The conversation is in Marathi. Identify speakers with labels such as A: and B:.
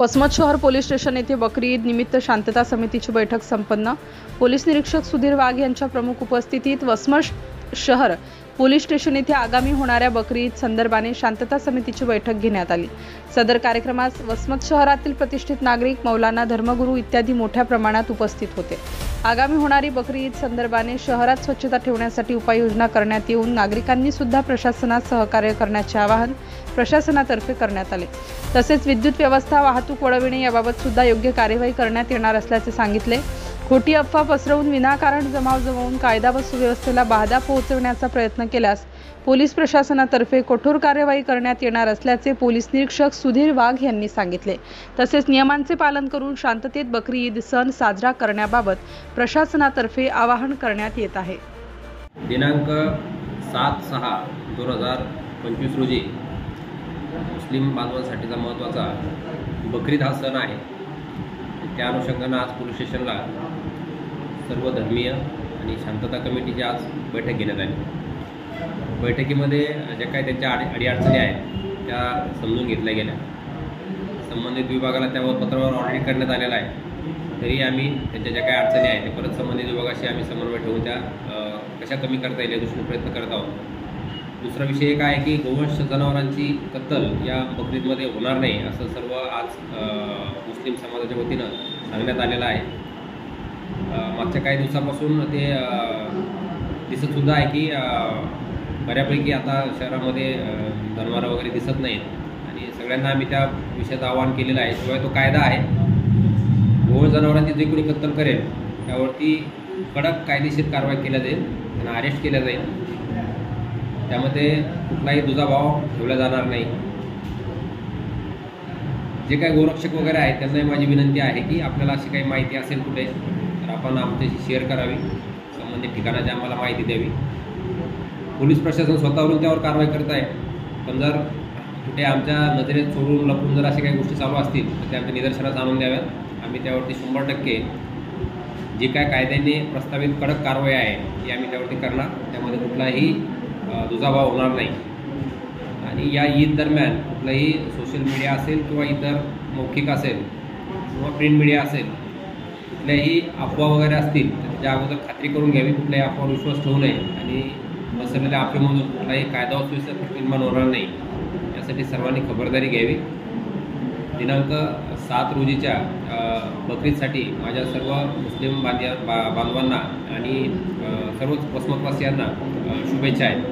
A: वसमत शहर पोलीस स्टेशन येथे बकरी ईद निमित्त शांतता समितीची बैठक संपन्न। पोलीस निरीक्षक सुधीर वाघ यांच्या प्रमुख उपस्थितीत वसमत शहर पोलीस स्टेशन येथे आगामी होणाऱ्या बकरी ईद संदर्भाने शांतता समितीची बैठक घेण्यात आली। सदर कार्यक्रमास वसमत शहरातील प्रतिष्ठित नागरिक, मौलाना, धर्मगुरू इत्यादी मोठ्या प्रमाणात उपस्थित होते। आगामी होणारी बकरी ईद संदर्भाने शहरात स्वच्छता ठेवण्यासाठी उपाययोजना करण्यात येऊन नागरिकांनी सुद्धा प्रशासनास सहकार्य करण्याचे आवाहन प्रशासनातर्फे करण्यात आले। तसेच विद्युत व्यवस्था, वाहतूक वळविणे याबाबत सुद्धा योग्य कार्यवाही करण्यात येणार असल्याचे सांगितले। खोटी अफवा पसरवून विनाकारण जमाव जमवून कायदा व सुव्यवस्थेला बाधा पोहोचवण्याचा प्रयत्न केल्यास पोलीस प्रशासनातर्फे कठोर कार्यवाही करण्यात येणार असल्याचे पोलीस निरीक्षक सुधीर वाघ यांनी सांगितले। तसेच नियमांचे पालन करून शांततेत बकरी ईद सण साजरा करण्याबाबत प्रशासनातर्फे आवाहन करण्यात येत आहे।
B: दिनांक 7/6/2025 रोजी मुस्लिम बांधवांसाठीचा महत्त्वाचा बकरी ईद हा सण आहे। त्या अनुषंगाने आज पोलीस स्टेशनला सर्व धर्मीय आणि शांतता कमिटीची आज बैठक घेण्यात आली। बैठकीमध्ये ज्या काही त्यांच्या अडीअडचणी आहेत त्या समजून घेतल्या गेल्या। संबंधित विभागाला त्यावर पत्रावर ऑर्डर करण्यात आलेला आहे। तरी आम्ही त्यांच्या ज्या काही अडचणी आहेत त्या परत संबंधित विभागाशी आम्ही समन्वय ठेवून त्या कशा कमी करता येईल या दृष्टीने प्रयत्न करत आहोत। दुसरा विषय एक आहे की गोवंश जनावरांची कत्तल या बकरी ईदमध्ये होणार नाही असं सर्व आज मुस्लिम समाजाच्या वतीनं सांगण्यात आलेलं आहे। मागच्या काही दिवसापासून ते दिसतसुद्धा आहे की बऱ्यापैकी आता शहरामध्ये जनावरं वगैरे दिसत नाहीत आणि सगळ्यांना आम्ही त्या विषयाचं आवाहन केलेलं आहे। शिवाय तो कायदा आहे, गोवंश जनावरांची जे कोणी कत्तल करेल त्यावरती कडक कायदेशीर कारवाई केल्या जाईल, त्यांना अरेस्ट केल्या जाईल। त्यामध्ये कुठलाही दुजाभाव ठेवला जाणार नाही। जे काही गोरक्षक वगैरे आहेत त्यांनाही माझी विनंती आहे की आपल्याला अशी काही माहिती असेल कुठे तर आपण आमच्याशी शेअर करावी, संबंधित ठिकाणाची आम्हाला माहिती द्यावी। पोलीस प्रशासन स्वतःवरून त्यावर कारवाई करत आहे, पण जर कुठे आमच्या नजरेत चोरून लपून जर अशा काही गोष्टी चालू असतील तर त्या आमच्या निदर्शनास आणून द्याव्यात। आम्ही त्यावरती 100% जी काय कायद्याने प्रस्तावित कडक कारवाई आहे ती आम्ही त्यावरती करणार। त्यामध्ये कुठलाही दुजाभाव होणार नाही आणि या ईद दरम्यान कुठलाही सोशल मीडिया असेल किंवा इतर मौखिक असेल किंवा प्रिंट मीडिया असेल, कुठल्याही अफवा वगैरे असतील तर त्याच्या अगोदर खात्री करून घ्यावी, कुठल्याही अफवावर विश्वास ठेवू नये आणि पसरलेल्या अफवेमधून कुठलाही कायदा व सुव्यवस्था निर्माण होणार नाही यासाठी सर्वांनी खबरदारी घ्यावी। दिनांक 7 रोजीच्या बकरी ईदसाठी माझ्या सर्व मुस्लिम बांधवांना आणि सर्वच वसमतवासियांना शुभेच्छा आहेत।